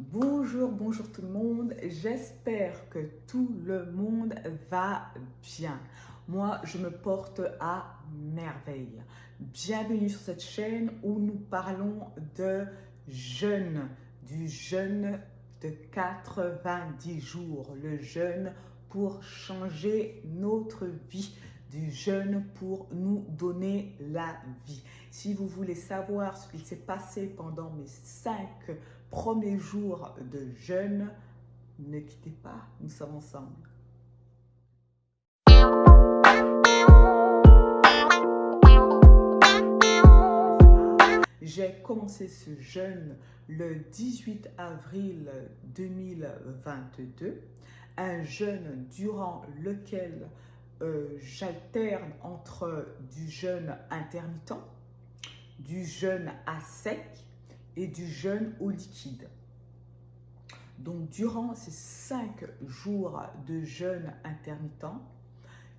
Bonjour, bonjour tout le monde. J'espère que tout le monde va bien. Moi, je me porte à merveille. Bienvenue sur cette chaîne où nous parlons de jeûne, du jeûne de 90 jours, le jeûne pour changer notre vie, du jeûne pour nous donner la vie. Si vous voulez savoir ce qu'il s'est passé pendant mes 5 premiers jours de jeûne, ne quittez pas, nous sommes ensemble. J'ai commencé ce jeûne le 18 avril 2022, un jeûne durant lequel j'alterne entre du jeûne intermittent, du jeûne à sec et du jeûne au liquide. Donc, durant ces 5 jours de jeûne intermittent,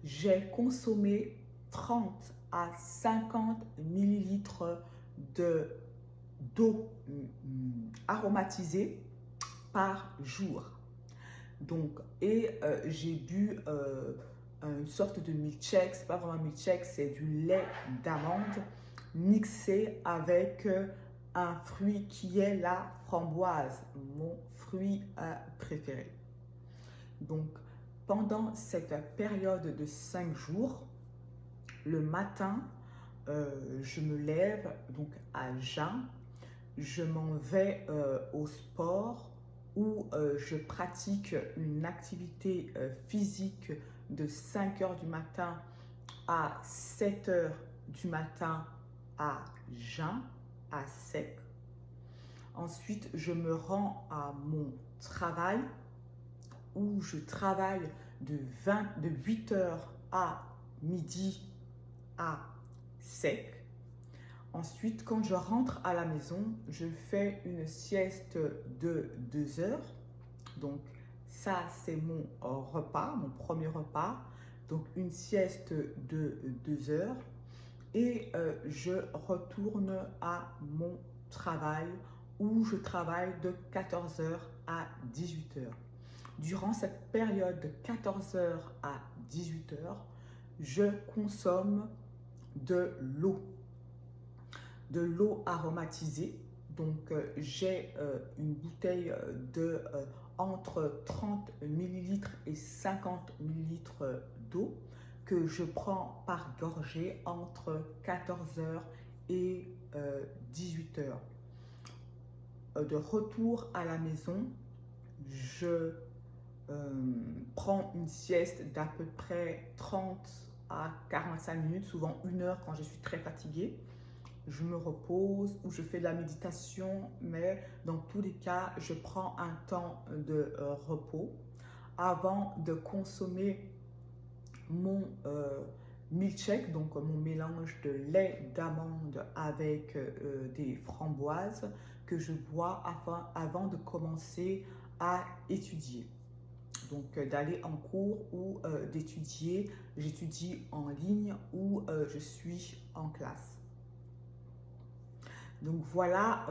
j'ai consommé 30 à 50 millilitres d'eau aromatisée par jour. Donc, j'ai bu une sorte de milkshake, c'est pas vraiment un milkshake, c'est du lait d'amande mixé avec un fruit qui est la framboise, mon fruit préféré. Donc, pendant cette période de 5 jours, le matin, je me lève donc à jeun, je m'en vais au sport où je pratique une activité physique de 5 heures du matin à 7 heures du matin à jeun, à sec. Ensuite, je me rends à mon travail où je travaille de 8 heures à midi à sec. Ensuite, quand je rentre à la maison, je fais une sieste de 2 heures. Donc, ça, c'est mon repas, mon premier repas. Donc, une sieste de 2 heures. Et je retourne à mon travail où je travaille de 14 heures à 18 heures. Durant cette période de 14 heures à 18 heures, je consomme de l'eau aromatisée. Donc, j'ai une bouteille de entre 30 millilitres et 50 millilitres d'eau que je prends par gorgée entre 14 heures et 18 heures. De retour à la maison, je prends une sieste d'à peu près 30 à 45 minutes, souvent 1 heure quand je suis très fatiguée. Je me repose ou je fais de la méditation, mais dans tous les cas, je prends un temps de repos avant de consommer mon milkshake, donc mon mélange de lait d'amande avec des framboises que je bois avant de commencer à étudier. Donc d'aller en cours ou d'étudier, j'étudie en ligne ou je suis en classe. Donc voilà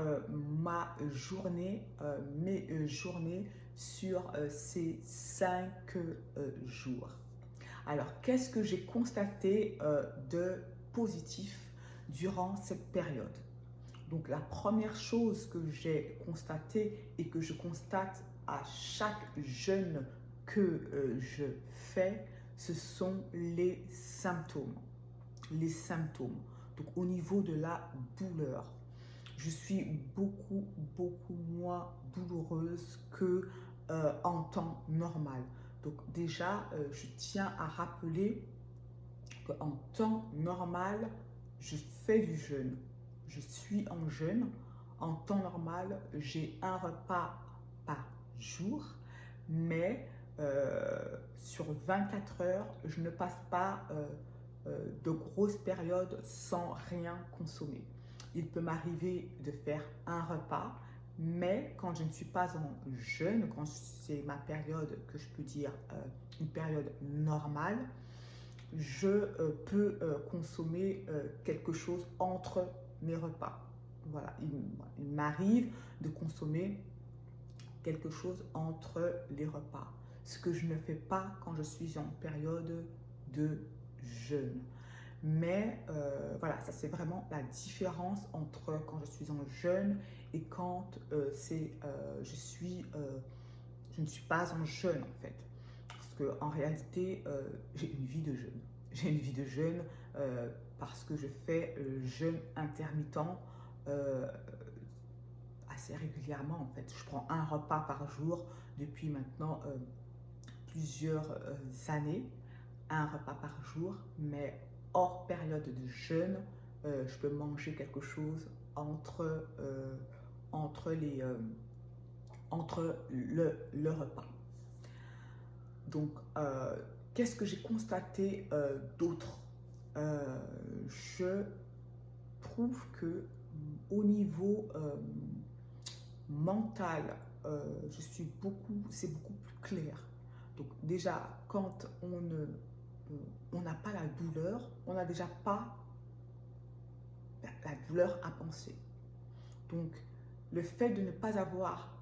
mes journées sur ces 5 jours. Alors, qu'est-ce que j'ai constaté de positif durant cette période? Donc, la première chose que j'ai constatée et que je constate à chaque jeûne que je fais, ce sont les symptômes. Les symptômes. Donc, au niveau de la douleur, je suis beaucoup moins douloureuse que en temps normal. Donc déjà, je tiens à rappeler qu'en temps normal, je fais du jeûne. Je suis en jeûne. En temps normal, j'ai un repas par jour, mais sur 24 heures, je ne passe pas de grosses périodes sans rien consommer. Il peut m'arriver de faire un repas, mais quand je ne suis pas en jeûne, quand c'est ma période que je peux dire une période normale, je peux consommer quelque chose entre mes repas. Voilà, il m'arrive de consommer quelque chose entre les repas. Ce que je ne fais pas quand je suis en période de jeûne. Mais voilà, ça c'est vraiment la différence entre quand je suis en jeûne et quand je ne suis pas en jeûne en fait. Parce qu'en réalité, j'ai une vie de jeûne. J'ai une vie de jeûne parce que je fais jeûne intermittent assez régulièrement en fait. Je prends un repas par jour depuis maintenant plusieurs années, un repas par jour, mais hors période de jeûne, je peux manger quelque chose entre le repas. Donc, qu'est-ce que j'ai constaté d'autre? Je trouve que au niveau mental, c'est beaucoup plus clair. Donc déjà, quand on n'a pas la douleur, on n'a déjà pas la douleur à penser. Donc, le fait de ne pas avoir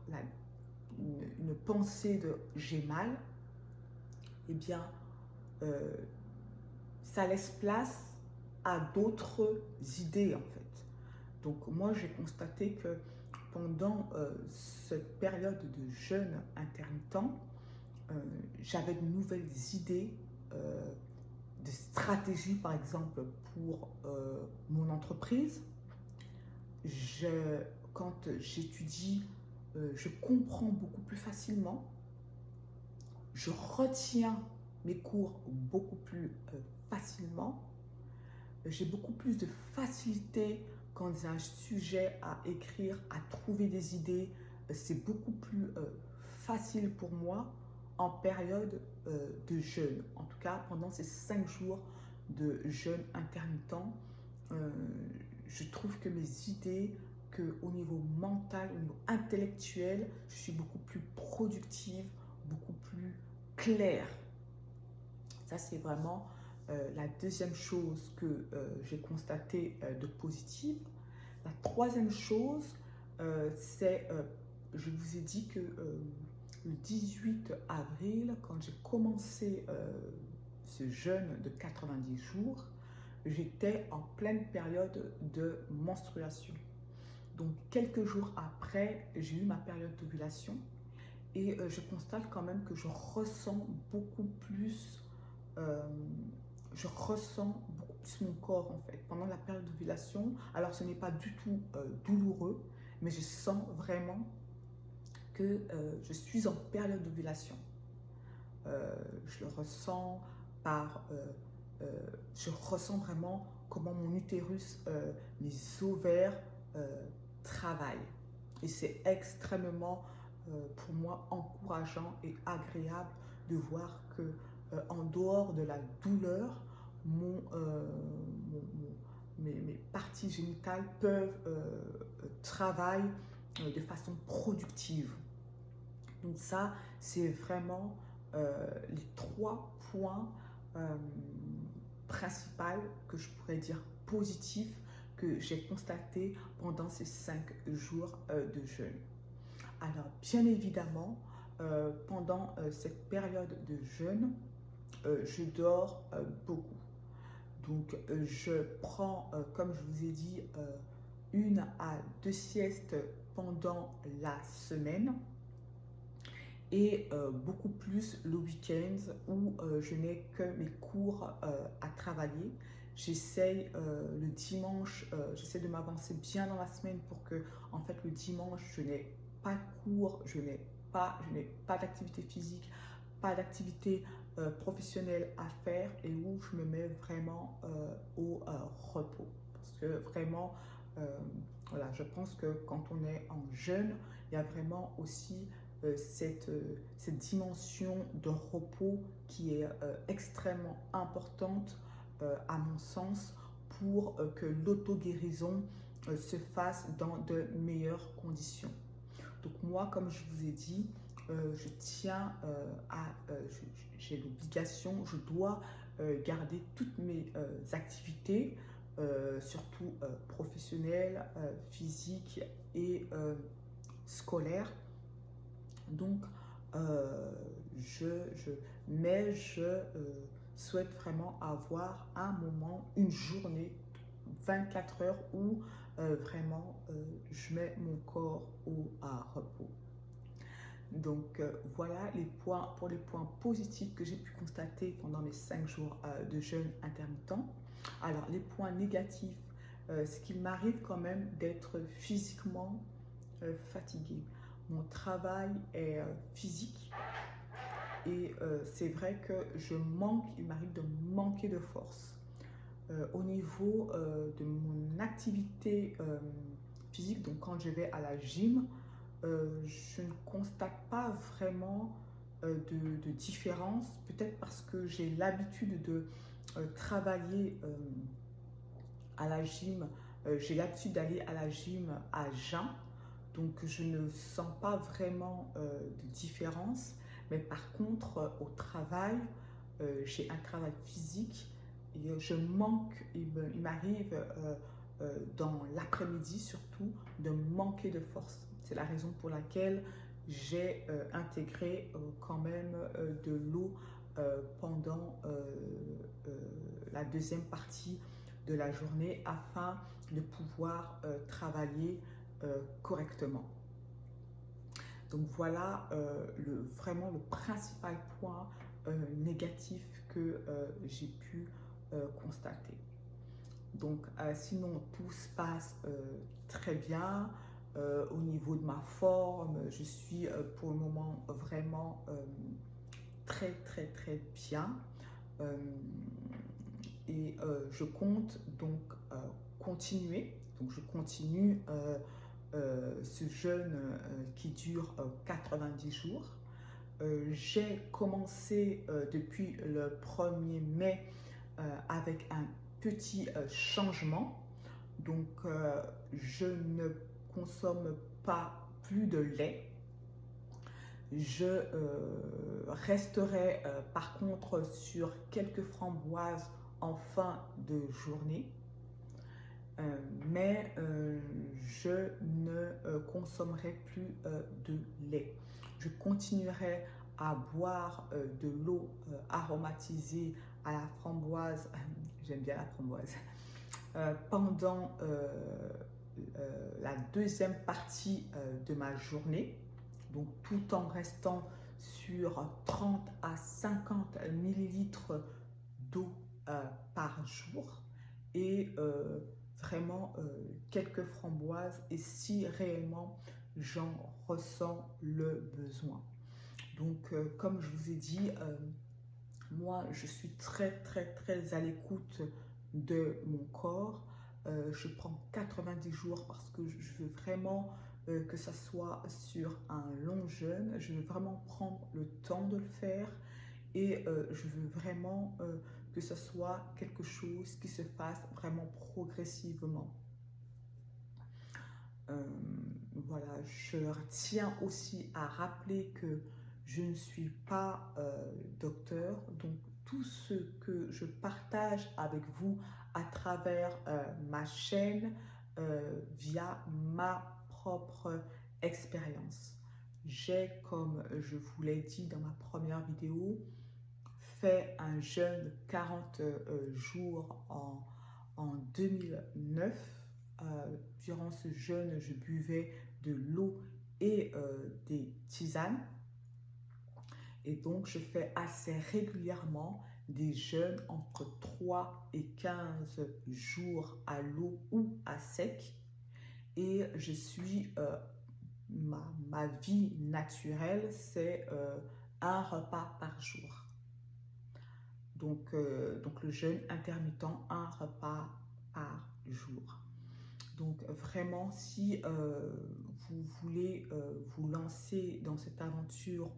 une pensée de j'ai mal, eh bien, ça laisse place à d'autres idées en fait. Donc, moi, j'ai constaté que pendant cette période de jeûne intermittent, j'avais de nouvelles idées de stratégie, par exemple, pour mon entreprise. Quand j'étudie, je comprends beaucoup plus facilement. Je retiens mes cours beaucoup plus facilement. J'ai beaucoup plus de facilité quand j'ai un sujet à écrire, à trouver des idées. C'est beaucoup plus facile pour moi en période de jeûne. En tout cas, pendant ces 5 jours de jeûne intermittent, je trouve que mes idées, qu'au niveau mental, au niveau intellectuel, je suis beaucoup plus productive, beaucoup plus claire. Ça, c'est vraiment la deuxième chose que j'ai constatée de positive. La troisième chose, c'est, je vous ai dit que le 18 avril, quand j'ai commencé ce jeûne de 90 jours, j'étais en pleine période de menstruation. Donc, quelques jours après, j'ai eu ma période d'ovulation et je constate quand même que je ressens beaucoup plus mon corps en fait pendant la période d'ovulation. Alors ce n'est pas du tout douloureux, mais je sens vraiment que je suis en période d'ovulation. Je le ressens je ressens vraiment comment mon utérus, mes ovaires travaillent. Et c'est extrêmement pour moi encourageant et agréable de voir que en dehors de la douleur, mes parties génitales peuvent travailler de façon productive. Donc ça, c'est vraiment les 3 points principaux que je pourrais dire positifs que j'ai constaté pendant ces 5 jours de jeûne. Alors, bien évidemment, pendant cette période de jeûne, je dors beaucoup. Donc, je prends, comme je vous ai dit, 1 à 2 siestes pendant la semaine et beaucoup plus le week-end où je n'ai que mes cours à travailler. J'essaie le dimanche, j'essaie de m'avancer bien dans la semaine pour que, en fait, le dimanche, je n'ai pas de cours, je n'ai pas d'activité physique, pas d'activité professionnelle à faire et où je me mets vraiment au repos. Parce que vraiment, voilà, je pense que quand on est en jeûne, il y a vraiment aussi cette dimension de repos qui est extrêmement importante à mon sens pour que l'auto-guérison se fasse dans de meilleures conditions. Donc moi, comme je vous ai dit, je tiens j'ai l'obligation, je dois garder toutes mes activités, surtout professionnelles, physiques et scolaires, Donc, euh, mais je souhaite vraiment avoir un moment, une journée, 24 heures où vraiment je mets mon corps à repos. Donc voilà les points, pour les points positifs que j'ai pu constater pendant mes 5 jours de jeûne intermittent. Alors les points négatifs, c'est qu'il m'arrive quand même d'être physiquement fatiguée. Mon travail est physique et c'est vrai que il m'arrive de manquer de force. Au niveau de mon activité physique, donc quand je vais à la gym, je ne constate pas vraiment de différence, peut-être parce que j'ai l'habitude de travailler à la gym, j'ai l'habitude d'aller à la gym à jeun, donc je ne sens pas vraiment de différence, mais par contre au travail, j'ai un travail physique et je manque, il m'arrive dans l'après-midi surtout de manquer de force. C'est la raison pour laquelle j'ai intégré quand même de l'eau pendant la deuxième partie de la journée afin de pouvoir travailler correctement. Donc voilà vraiment le principal point négatif que j'ai pu constater. Donc sinon tout se passe très bien. Au niveau de ma forme, je suis pour le moment vraiment très bien. Et je compte donc continuer. Donc je continue ce jeûne qui dure 90 jours. J'ai commencé depuis le 1er mai avec un petit changement. Donc je ne consomme pas plus de lait. Je resterai par contre sur quelques framboises en fin de journée, mais je ne consommerai plus de lait. Je continuerai à boire de l'eau aromatisée à la framboise, j'aime bien la framboise, pendant la deuxième partie de ma journée, donc tout en restant sur 30 à 50 millilitres d'eau par jour et vraiment quelques framboises et si réellement j'en ressens le besoin. Donc comme je vous ai dit, moi je suis très à l'écoute de mon corps. Je prends 90 jours parce que je veux vraiment que ça soit sur un long jeûne. Je veux vraiment prendre le temps de le faire et je veux vraiment que ce soit quelque chose qui se fasse vraiment progressivement. Voilà, je tiens aussi à rappeler que je ne suis pas docteur, donc tout ce que je partage avec vous à travers ma chaîne via ma propre expérience. J'ai, comme je vous l'ai dit dans ma première vidéo, fait un jeûne de 40 jours en 2009. Durant ce jeûne, je buvais de l'eau et des tisanes. Et donc, je fais assez régulièrement des jeûnes entre 3 et 15 jours à l'eau ou à sec. Et je suis, ma vie naturelle, c'est un repas par jour. Donc le jeûne intermittent, un repas par jour. Donc vraiment, si vous voulez vous lancer dans cette aventure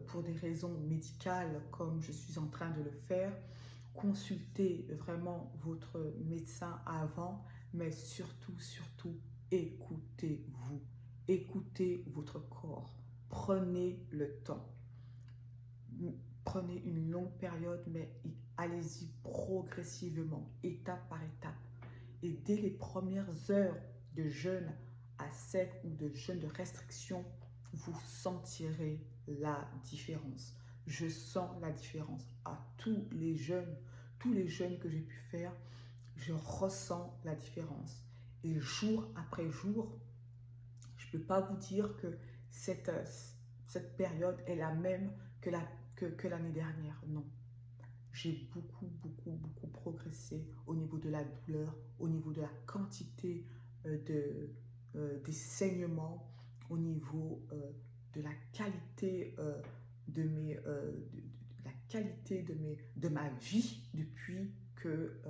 pour des raisons médicales, comme je suis en train de le faire, consultez vraiment votre médecin avant, mais surtout, écoutez-vous. Écoutez votre corps. Prenez le temps. Prenez une longue période, mais allez-y progressivement, étape par étape. Et dès les premières heures de jeûne à sec ou de jeûne de restriction, vous sentirez la différence. Je sens la différence à tous les jeunes que j'ai pu faire, je ressens la différence. Et jour après jour, je ne peux pas vous dire que cette période est la même que l'année dernière. Non. J'ai beaucoup progressé au niveau de la douleur, au niveau de la quantité des saignements, au niveau de la qualité de ma vie depuis que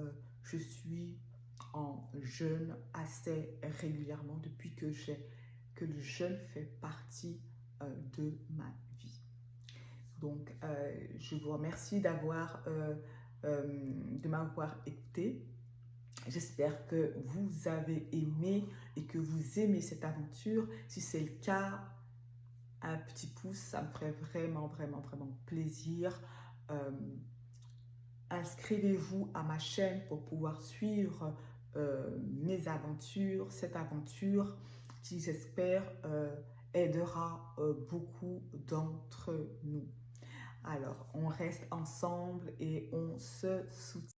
je suis en jeûne assez régulièrement, depuis que le jeûne fait partie de ma vie. Donc, je vous remercie de m'avoir écouté. J'espère que vous avez aimé et que vous aimez cette aventure. Si c'est le cas, un petit pouce, ça me ferait vraiment plaisir. Inscrivez-vous à ma chaîne pour pouvoir suivre mes aventures, cette aventure qui, j'espère, aidera beaucoup d'entre nous. Alors, on reste ensemble et on se soutient.